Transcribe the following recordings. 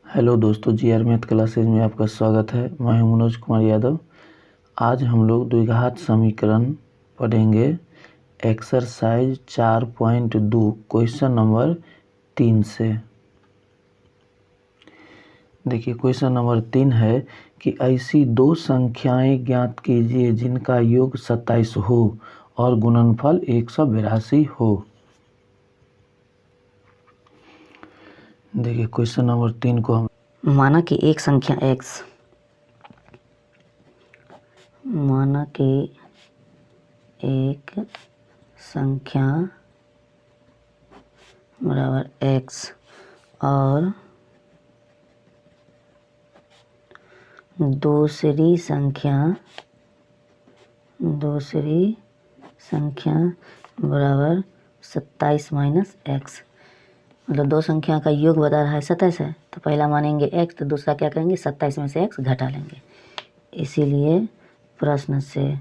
Hello दोस्तों, GR math classes में आपका स्वागत है। मैं हूं मनोज कुमार यादव। आज हम लोग द्विघात समीकरण पढ़ेंगे। एक्सरसाइज 4.2 क्वेश्चन नंबर 3 से। देखिए, क्वेश्चन नंबर 3 है कि ऐसी दो संख्याएं ज्ञात कीजिए जिनका योग 27 हो और गुणनफल 182 हो। देखिए, क्वेश्चन नंबर 3 को हम माना कि एक संख्या x बराबर x और दूसरी संख्या बराबर 27 माइनस x। मतलब दो संख्या का योग बता रहा है 27 है, तो पहला मानेंगे x, तो दूसरा क्या करेंगे 27 में से x घटा लेंगे। इसीलिए प्रश्न से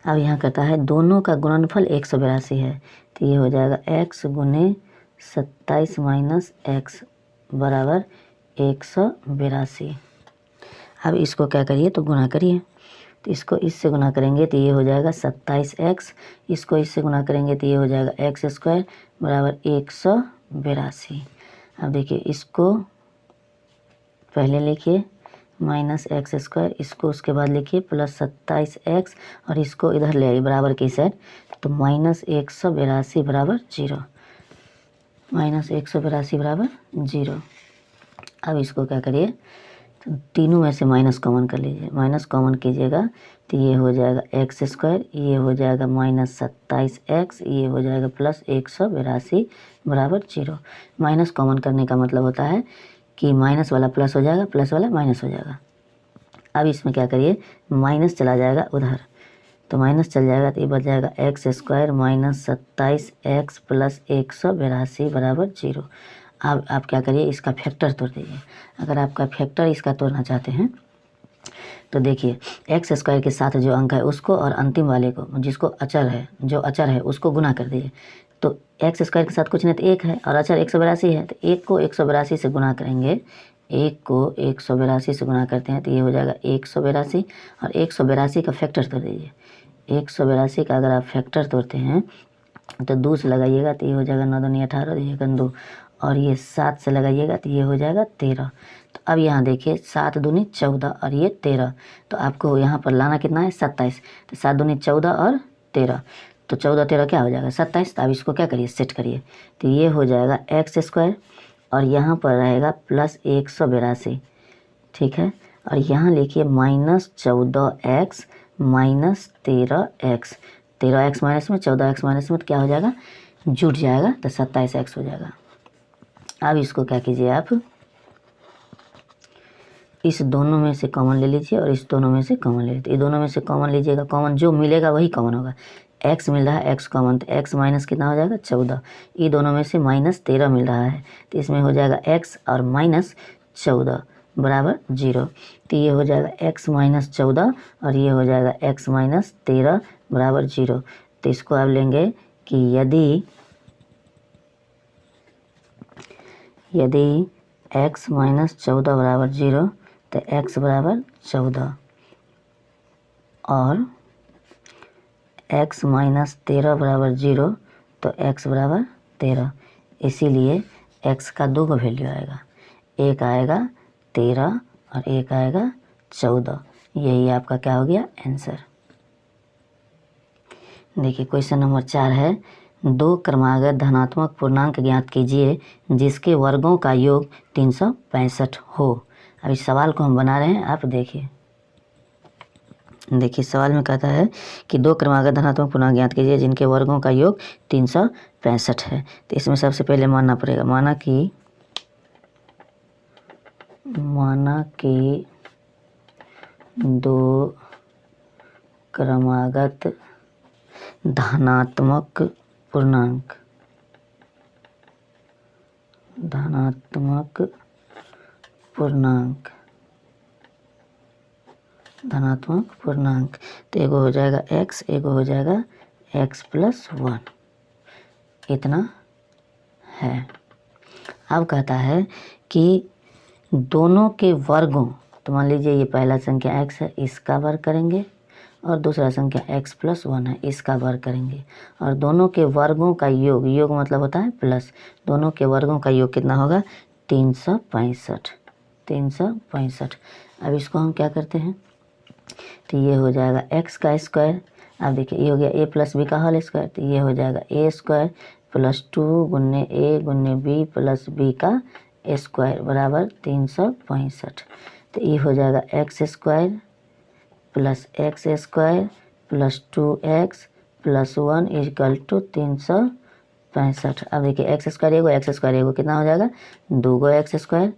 अब यहाँ कहता है दोनों का गुणनफल 182 है, तो ये हो जाएगा x गुने 27 माइनस x बराबर 182। अब इसको क्या करिए तो गुणा करिए, तो इसको इससे गुणा करेंगे तो ये हो जाएगा 27x, इसको इससे गुणा करेंगे तो ये हो जाएगा x स्क्वायर बराबर 182। अब देखिए, इसको पहले लिखिए माइनस एक्स स्क्वायर, इसको उसके बाद लिखिए प्लस 27x और इसको इधर ले आइए बराबर की साइड, तो माइनस 182 बराबर 0, माइनस 182 बराबर 0। अब इसको क्या करिए तो तीनों में से माइनस कॉमन कर लीजिए, माइनस कॉमन कीजिएगा तो ये हो जाएगा एक्स स्क्वायर, ये हो जाएगा माइनस 27x, ये हो जाएगा प्लस 182 बराबर 0। माइनस कॉमन करने का मतलब होता है कि माइनस वाला प्लस हो जाएगा, प्लस वाला माइनस हो जाएगा। अब इसमें क्या करिए, माइनस चला जाएगा उधर, तो माइनस चल जाएगा तो ये बच जाएगा x square minus 27x plus 182 बराबर 0। अब आप क्या करिए, इसका फैक्टर तोड़ दीजिए। अगर आपका फैक्टर इसका तोड़ना चाहते हैं तो देखिए, एक्स स्क्वायर के साथ जो अंक है उसको और अंतिम वाले को, जिसको अचर है, जो अचर है उसको गुना कर दीजिए। तो एक्स स्क्वायर के साथ कुछ नहीं तो एक है और अचर 182 है, तो एक को 182 से गुना करेंगे, एक को 182 से गुना करते हैं तो ये हो जाएगा 182 और 182 का फैक्टर तोड़ दीजिए। 182 का अगर आप फैक्टर तोड़ते हैं तो 2 से लगाइएगा तो ये हो जाएगा 9 दूनी 18, ये 2 और ये 7 से लगाइएगा तो ये हो जाएगा 13। तो अब यहाँ देखिए 7 दूनी 14 और ये 13, तो आपको यहाँ पर लाना कितना है 27, तो 7 दूनी 14 और 13, तो 14 13 क्या हो जाएगा 27। तो अब इसको क्या करिए सेट करिए, तो ये हो जाएगा एक्स स्क्वायर और यहाँ पर रहेगा प्लस 182, ठीक है। और यहाँ लिखिए minus 14x minus 13x, 13x minus में 14x माइनस में तो क्या हो जाएगा जुट जाएगा, तो 27x हो जाएगा। अब इसको क्या कीजिए, आप इस दोनों में से कॉमन ले लीजिए और इस दोनों में से कॉमन ले लीजिए। ये दोनों में से कॉमन लीजिएगा, कॉमन जो मिलेगा वही कॉमन होगा। x मिल रहा है x कॉमन, तो x माइनस कितना हो जाएगा 14, ये दोनों में से माइनस 13 मिल रहा है, तो इसमें हो जाएगा x और माइनस 14 बराबर 0। तो ये हो जाएगा x माइनस 14 और ये हो जाएगा x माइनस 13 बराबर 0। तो इसको आप लेंगे कि यदि x माइनस 14 बराबर 0 तो x बराबर 14 और x माइनस 13 बराबर 0 तो x बराबर 13। इसीलिए x का 2 वैल्यू आएगा, एक आएगा 13 और एक आएगा 14। यही आपका क्या हो गया आंसर। देखिए, क्वेश्चन नंबर 4 है, दो क्रमागत धनात्मक पूर्णांक ज्ञात कीजिए जिसके वर्गों का योग 365 हो। अब इस सवाल को हम बना रहे हैं, आप देखिए। देखिए, सवाल में कहता है कि दो क्रमागत धनात्मक पूर्णांक ज्ञात कीजिए जिनके वर्गों का योग 365 है। तो इसमें सबसे पहले मानना पड़ेगा, माना कि दो क्रमागत धनात्मक पूर्णांक तो एगो हो जाएगा x, एगो हो जाएगा x प्लस 1, इतना है। अब कहता है कि दोनों के वर्गों, तो मान लीजिए ये पहला संख्या x है, इसका वर्ग करेंगे, और दूसरा संख्या x + 1 है, इसका वर्ग करेंगे, और दोनों के वर्गों का योग, योग मतलब होता है प्लस, दोनों के वर्गों का योग कितना होगा 365। 365। अब इसको हम क्या करते हैं, तो ये हो जाएगा x का स्क्वायर। अब देखिए ये हो गया a + b का होल स्क्वायर, तो ये हो जाएगा a² + 2 × a × b + b का स्क्वायर बराबर 365। तो ये हो जाएगा x² + x² + 2x + 1 = 365। अब देखिए x² एगो कितना हो जाएगा 2 x²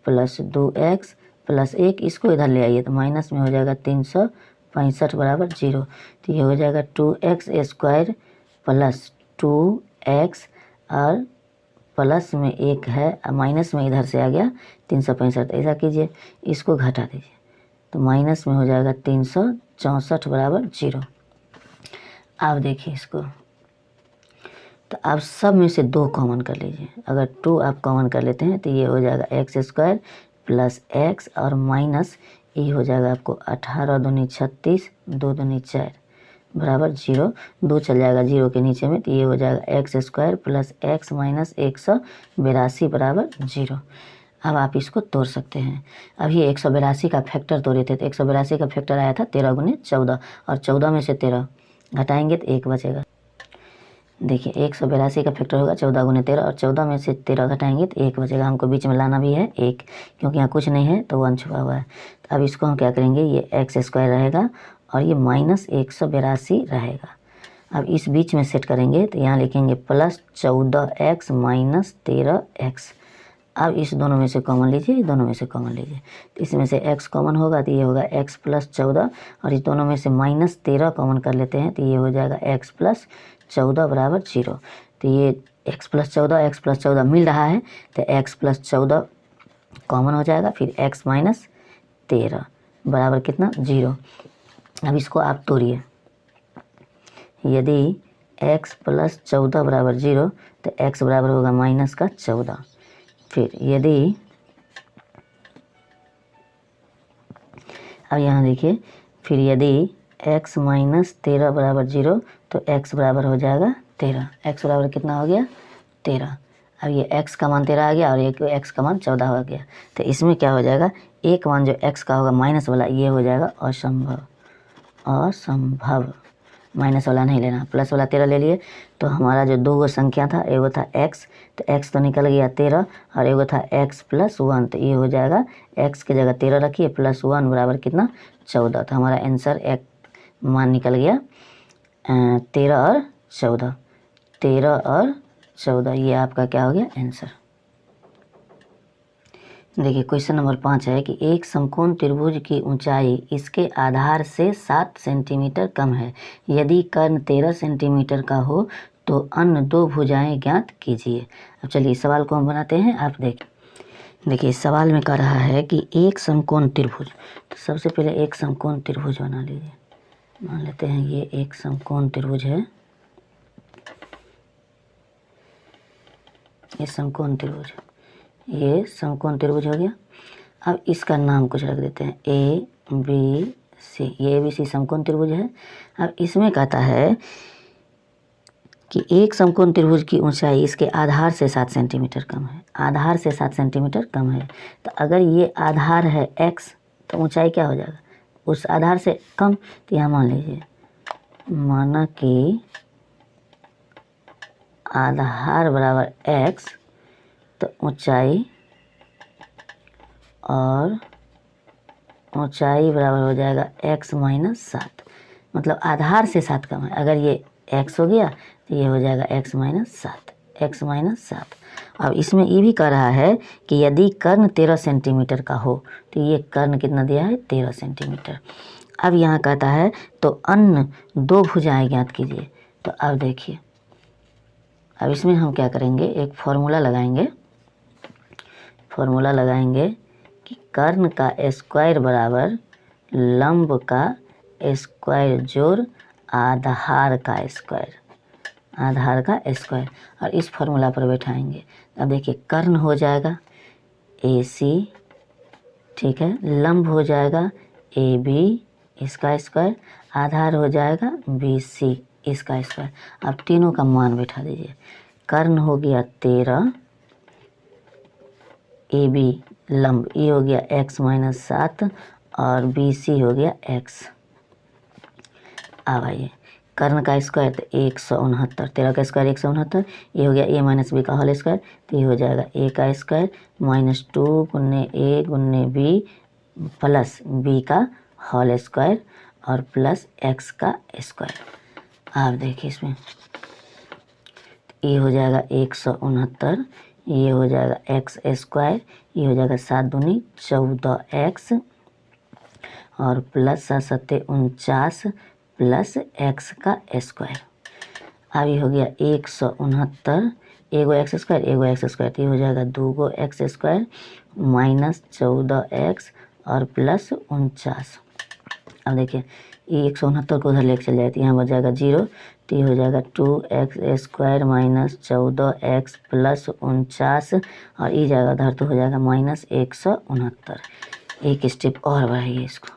+ 2x + 1, इसको इधर ले आइए तो माइनस में हो जाएगा 365 बराबर 0। तो ये हो जाएगा 2x² + 2x और प्लस में 1 है, माइनस में इधर से आ गया 365। ऐसा कीजिए, इसको घटा दीजिए तो माइनस में हो जाएगा 364 बराबर 0। अब देखिए इसको, तो आप सब में से 2 कॉमन कर लीजिए। अगर 2 आप कॉमन कर लेते हैं तो ये हो जाएगा x² + x और माइनस ये हो जाएगा आपको 18 दूनी 36, 2 दूनी 4 बराबर 0। 2 चल जाएगा 0 के नीचे में, तो ये हो जाएगा x² + x माइनस 182 बराबर 0। अब आप इसको तोड़ सकते हैं। अभी 182 का फैक्टर तोड़े थे, तो 182 का फैक्टर आया था 13 × 14, और 14 में से 13 घटाएंगे तो 1 बचेगा। देखिए 182 का फैक्टर होगा 14 × 13, और 14 में से 13 घटाएंगे तो 1 बचेगा। हमको बीच में लाना भी है 1, क्योंकि यहाँ कुछ नहीं है तो 1 छुपा हुआ है। तो अब इसको हम क्या करेंगे, ये x² रहेगा और ये माइनस 182 रहेगा। अब इस बीच में सेट करेंगे तो यहाँ लिखेंगे +14x माइनस 13x। अब इस दोनों में से कॉमन लीजिए, दोनों में से कॉमन लीजिए, तो इसमें से x कॉमन होगा तो ये होगा x + 14, और इस दोनों में से -13 कॉमन कर लेते हैं तो ये हो जाएगा x + 14 बराबर 0। तो ये x + 14 मिल रहा है तो x + 14 कॉमन हो जाएगा, फिर x - 13 बराबर कितना 0। अब इसको आप तोड़िए, यदि x + 14 बराबर 0 तो x बराबर होगा -14। फिर यदि, अब यहाँ देखिए, फिर यदि x - 13 बराबर 0 तो x बराबर हो जाएगा 13। x बराबर कितना हो गया 13। अब ये x का मान 13 आ गया और एक x का मान 14 हो गया। तो इसमें क्या हो जाएगा, एक मान जो x का होगा माइनस वाला, ये हो जाएगा असंभव। असंभव, माइनस वाला नहीं लेना, प्लस वाला 13 ले लिए। तो हमारा जो 2 संख्या था, एगो था x, तो x तो निकल गया 13, और एगो था x + 1, तो ये हो जाएगा x की जगह 13 रखिए +1 बराबर कितना 14। तो हमारा आंसर एक मान निकल गया 13 और 14। 13 और 14, ये आपका क्या हो गया आंसर। देखिए क्वेश्चन नंबर 5 है कि एक समकोण त्रिभुज की ऊंचाई इसके आधार से 7 सेंटीमीटर कम है। यदि कर्ण 13 सेंटीमीटर का हो तो अन्य 2 भुजाएं ज्ञात कीजिए। अब चलिए इस सवाल को हम बनाते हैं, आप देखिए इस सवाल में कह रहा है कि एक समकोण त्रिभुज, तो सबसे पहले एक समकोण त्रिभुज बना लीजिए। मान लेते हैं ये एक समकोण त्रिभुज है, ये समकोण त्रिभुज, ये समकोण त्रिभुज हो गया। अब इसका नाम कुछ रख देते हैं ABC, ये ABC समकोण त्रिभुज है। अब इसमें कहता है कि एक समकोण त्रिभुज की ऊंचाई इसके आधार से 7 सेंटीमीटर कम है। आधार से 7 सेंटीमीटर कम है, तो अगर ये आधार है x तो ऊंचाई क्या हो जाएगा उस आधार से कम। तो यहाँ मान लीजिए, माना कि आधार बराबर x, तो ऊंचाई बराबर हो जाएगा x - 7, मतलब आधार से 7 कम है। अगर ये x हो गया तो ये हो जाएगा x - 7, x - 7। अब इसमें ये भी कह रहा है कि यदि कर्ण 13 सेंटीमीटर का हो, तो ये कर्ण कितना दिया है 13 सेंटीमीटर। अब यहाँ कहता है तो अन्य 2 भुजाएं ज्ञात कीजिए। तो अब देखिए, अब इसमें हम क्या करेंगे, एक फॉर्मूला लगाएंगे कि कर्ण का स्क्वायर बराबर लंब का स्क्वायर जोड़ आधार का स्क्वायर। आधार का स्क्वायर, और इस फॉर्मूला पर बैठाएंगे। अब देखिए कर्ण हो जाएगा AC, ठीक है, लंब हो जाएगा AB इसका स्क्वायर, आधार हो जाएगा BC इसका स्क्वायर। अब तीनों का मान बैठा दीजिए। कर्ण हो गया 13, AB लंब ये हो गया x माइनस 7 और BC हो गया x। अब आइए कर्ण का स्क्वायर तो 169, 13 का स्क्वायर 169, ये हो गया a माइनस बी का होल स्क्वायर, तो ये हो जाएगा a का square minus 2 गुन्ने a गुन्ने b plus b का होल स्क्वायर और प्लस x का स्क्वायर। आप देखिए इसमें ये हो जाएगा 169, ये हो जाएगा x स्क्वायर, ये हो जाएगा 7 दूनी 14x और प्लस 7 सत्ते 49 प्लस x का स्क्वायर। अब ये हो गया 169, एगो एक्स स्क्वायर एगो एक्स स्क्वायर, तो ये हो जाएगा 2 एक्स स्क्वायर माइनस 14x और प्लस 49। अब देखिए ये 169 को उधर लेके चल जाए तो यहाँ बच जाएगा 0, तो ये हो जाएगा 2x square minus 14x plus 49 और ये जाएगा उधर तो हो जाएगा माइनस 169। एक स्टेप और बढ़ाइए इसको,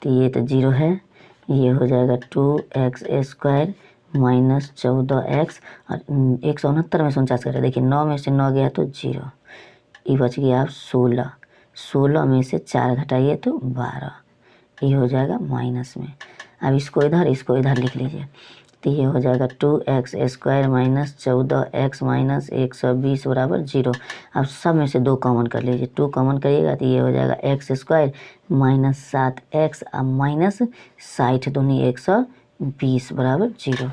तो ये तो 0 है, ये हो जाएगा 2x स्क्वायर माइनस 14x और 169 में से 49 करें, देखिए 9 में से 9 गया तो 0, ये बच गया आप 16, 16 में से 4 घटाइए तो 12, ये हो जाएगा माइनस में। अब इसको इधर लिख लीजिए, तो ये हो जाएगा 2x square minus 14x minus 120 बराबर 0। अब सब में से 2 कॉमन कर लीजिए, 2 कॉमन करिएगा तो ये हो जाएगा x स्क्वायर माइनस 7x अब माइनस 60 दूनी 120 बराबर 0।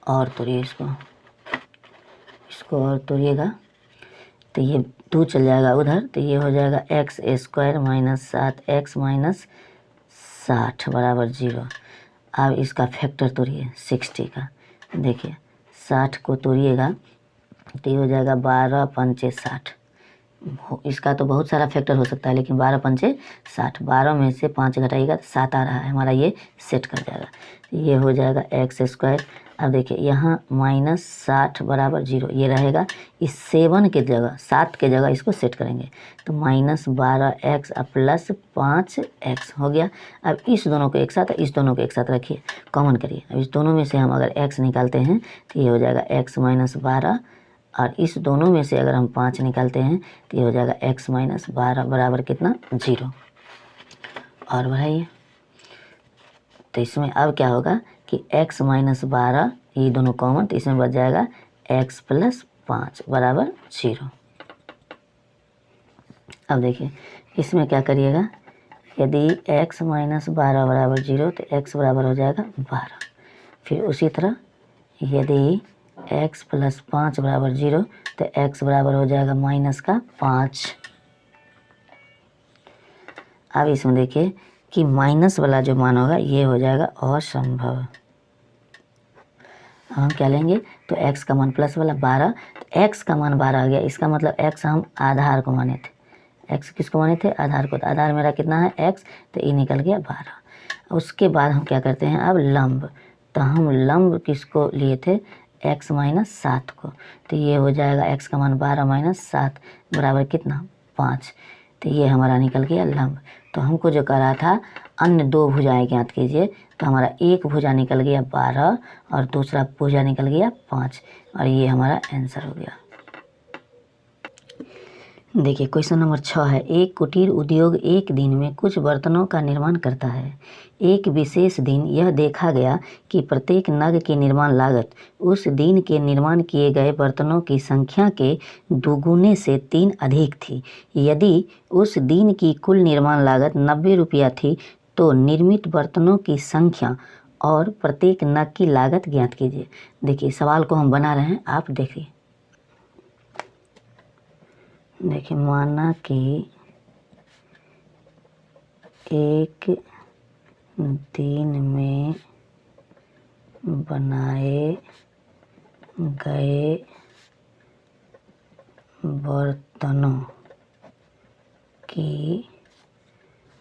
और तोड़िए इसको और तोड़िएगा तो ये 2 चल जाएगा उधर, तो ये हो जाएगा x square minus 7x minus 60 बराबर 0। अब इसका फैक्टर तोड़िए 60 का, देखिए 60 को तोड़िएगा तो ये हो जाएगा 12 पंचे 60। इसका तो बहुत सारा फैक्टर हो सकता है लेकिन 12 पंचे 60, 12 में से 5 घटाइएगा तो 7 आ रहा है हमारा, ये सेट कर जाएगा, ये हो जाएगा एक्स स्क्वायर। अब देखिए यहाँ माइनस 60 बराबर 0 ये रहेगा, इस 7 के जगह 7 के जगह इसको सेट करेंगे तो माइनस 12x अब प्लस 5x हो गया। अब इस दोनों को एक साथ इस दोनों को एक साथ रखिए, कॉमन करिए। अब इस दोनों में से हम अगर x निकालते हैं तो ये हो जाएगा x माइनस 12 और इस दोनों में से अगर हम 5 निकालते हैं तो ये हो जाएगा x माइनस 12 बराबर कितना 0। और बढ़ाइए तो इसमें अब क्या होगा कि x माइनस 12 ये दोनों कॉमन, तो इसमें बच जाएगा x प्लस 5 बराबर 0। अब देखिए इसमें क्या करिएगा, यदि x माइनस 12 बराबर 0 तो x बराबर हो जाएगा 12। फिर उसी तरह यदि x प्लस 5 बराबर 0 तो x बराबर हो जाएगा माइनस का 5। अब इसमें देखिए कि माइनस वाला जो मान होगा ये हो जाएगा असंभव। हम क्या लेंगे तो x का मान प्लस वाला 12, तो x का मान 12 आ गया, इसका मतलब x हम आधार को माने थे, x किसको माने थे आधार को, तो आधार मेरा कितना है x, तो ये निकल गया 12। उसके बाद हम क्या करते हैं अब लंब, तो हम लंब किसको लिए थे x माइनस 7 को, तो ये हो जाएगा x का मान 12 माइनस 7 बराबर कितना 5, तो ये हमारा निकल गया लंब। तो हमको जो करा था अन्य 2 भुजाएं ज्ञात कीजिए, तो हमारा एक भुजा निकल गया 12 और दूसरा भुजा निकल गया 5 और ये हमारा आंसर हो गया। देखिए क्वेश्चन नंबर 6 है, एक कुटीर उद्योग एक दिन में कुछ बर्तनों का निर्माण करता है। एक विशेष दिन यह देखा गया कि प्रत्येक नग की निर्माण लागत उस दिन के निर्माण किए गए बर्तनों की संख्या के दोगुने से 3 अधिक थी। यदि उस दिन की कुल निर्माण लागत 90 रुपया थी तो निर्मित बर्तनों की संख्या और प्रत्येक नग की लागत ज्ञात कीजिए। देखिए सवाल को हम बना रहे हैं, आप देखिए। देखिए माना कि एक दिन में बनाए गए बर्तनों की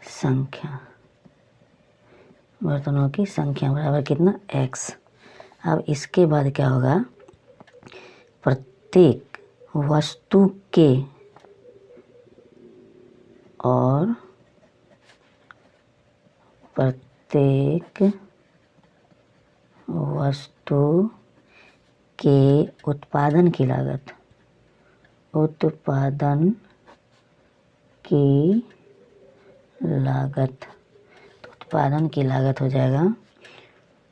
संख्या बर्तनों की संख्या बराबर कितना x। अब इसके बाद क्या होगा, प्रत्येक वस्तु के और प्रत्येक वस्तु के उत्पादन की लागत, उत्पादन की लागत, तो उत्पादन की लागत हो जाएगा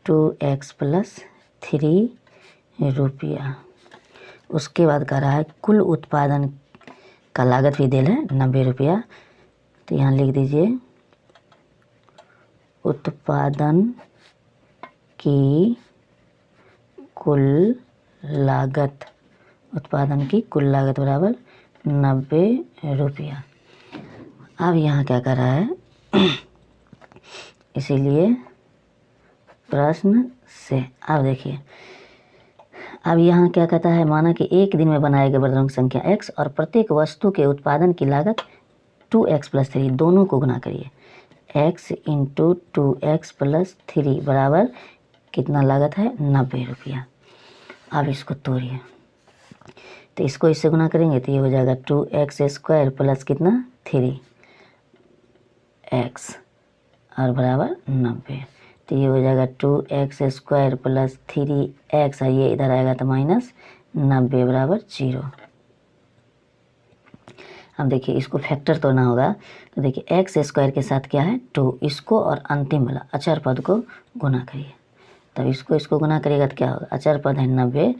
2x + 3 रुपया। उसके बाद कह रहा है कुल उत्पादन का लागत भी दिल है 90 रुपया, तो यहाँ लिख दीजिए उत्पादन की कुल लागत, उत्पादन की कुल लागत बराबर 90 रुपया। अब यहाँ क्या कर रहा है इसीलिए प्रश्न से, अब देखिए अब यहाँ क्या कहता है, माना कि एक दिन में बनाए गए बर्तनों की संख्या x और प्रत्येक वस्तु के उत्पादन की लागत 2x + 3, दोनों को गुना करिए। x × 2x + 3 बराबर कितना लागत है 90 रुपया। अब इसको तोड़िए, तो इसको इससे गुना करेंगे तो ये हो जाएगा 2x² प्लस कितना 3x और बराबर 90, तो ये हो जाएगा 2x² प्लस 3x और ये इधर आएगा तो -90 बराबर 0। अब देखिए इसको फैक्टर तोड़ना होगा, तो देखिए x² के साथ क्या है 2, इसको और अंतिम वाला अचर पद को गुना करिए, तब इसको गुना करिएगा तो क्या होगा, अचर पद है 90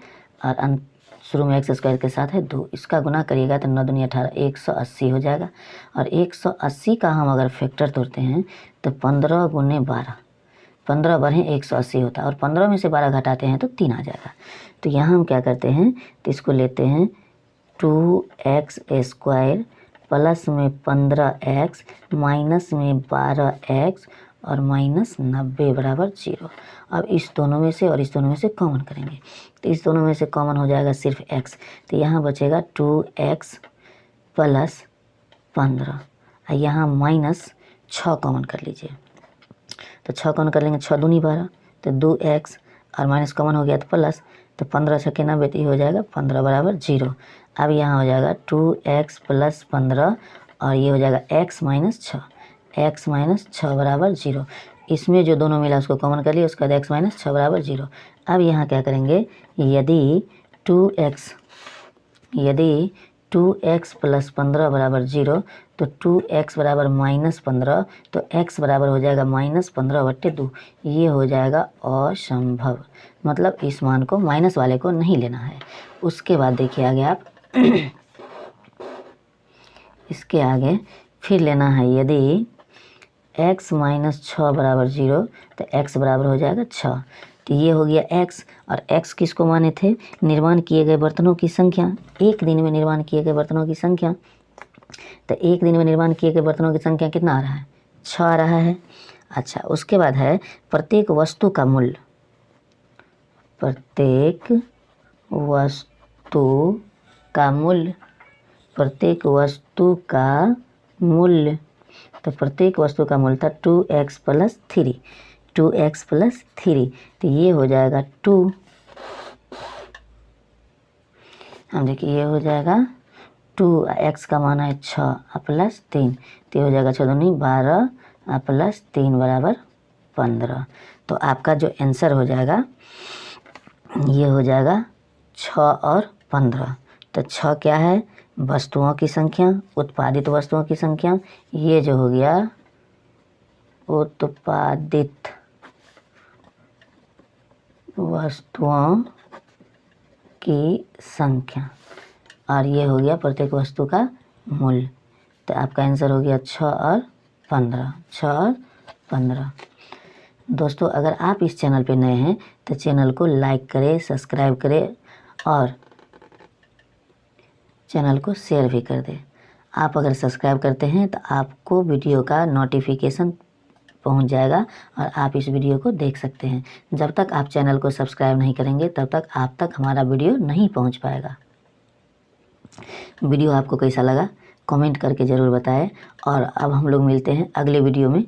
और शुरू में x² के साथ है 2, इसका गुना करिएगा तो 9 दूनी 18 180 हो जाएगा। और 180 का हम अगर फैक्टर तोड़ते हैं तो 15 × 12, 15 बढ़े 180 होता है और 15 में से 12 घटाते हैं तो 3 आ जाएगा। तो यहाँ हम क्या करते हैं, तो इसको लेते हैं 2x² प्लस में 15x माइनस में 12x और -90 बराबर 0। अब इस दोनों में से और इस दोनों में से कॉमन करेंगे, तो इस दोनों में से कॉमन हो जाएगा सिर्फ x, तो यहाँ बचेगा 2x + 15 और यहाँ -6 कॉमन कर लीजिए, तो 6 कॉमन कर लेंगे, 6 दूनी 12, तो 2x और माइनस कॉमन हो गया तो प्लस, तो 15 × 6 90, तो हो जाएगा 15 बराबर 0। अब यहाँ हो जाएगा 2x + 15 और ये हो जाएगा x - 6, x - 6 बराबर 0। इसमें जो दोनों मिला उसको कॉमन कर लिया, उसका x - 6 बराबर 0। अब यहाँ क्या करेंगे, यदि 2x + 15 बराबर 0 तो 2x बराबर -15, तो x बराबर हो जाएगा -15/2, ये हो जाएगा असंभव, मतलब इस मान को माइनस वाले को नहीं लेना है। उसके बाद देखिए आगे आप इसके आगे फिर लेना है, यदि x - 6 बराबर 0 तो x बराबर हो जाएगा 6, तो ये हो गया x, और x किसको माने थे, निर्माण किए गए बर्तनों की संख्या, एक दिन में निर्माण किए गए बर्तनों की संख्या, तो एक दिन में निर्माण किए गए बर्तनों की संख्या कितना आ रहा है 6 आ रहा है। अच्छा, उसके बाद है प्रत्येक वस्तु का मूल्य, प्रत्येक वस्तु का मूल्य, प्रत्येक वस्तु का मूल्य, तो प्रत्येक वस्तु का मूल्य था 2x + 3, 2x + 3, तो ये हो जाएगा 2, हम देखिए ये हो जाएगा 2, x का मान है 6 + 3, तो ये हो जाएगा 6 दूनी 12 + 3 बराबर 15। तो आपका जो आंसर हो जाएगा ये हो जाएगा 6 और 15। तो 6 क्या है, वस्तुओं की संख्या, उत्पादित वस्तुओं की संख्या, ये जो हो गया उत्पादित वस्तुओं की संख्या, और ये हो गया प्रत्येक वस्तु का मूल्य। तो आपका आंसर हो गया 6 और 15, 6 और 15। दोस्तों, अगर आप इस चैनल पे नए हैं तो चैनल को लाइक करें, सब्सक्राइब करें और चैनल को शेयर भी कर दें। आप अगर सब्सक्राइब करते हैं तो आपको वीडियो का नोटिफिकेशन पहुंच जाएगा और आप इस वीडियो को देख सकते हैं। जब तक आप चैनल को सब्सक्राइब नहीं करेंगे तब तक आप तक हमारा वीडियो नहीं पहुंच पाएगा। वीडियो आपको कैसा लगा कमेंट करके ज़रूर बताएं, और अब हम लोग मिलते हैं अगले वीडियो में।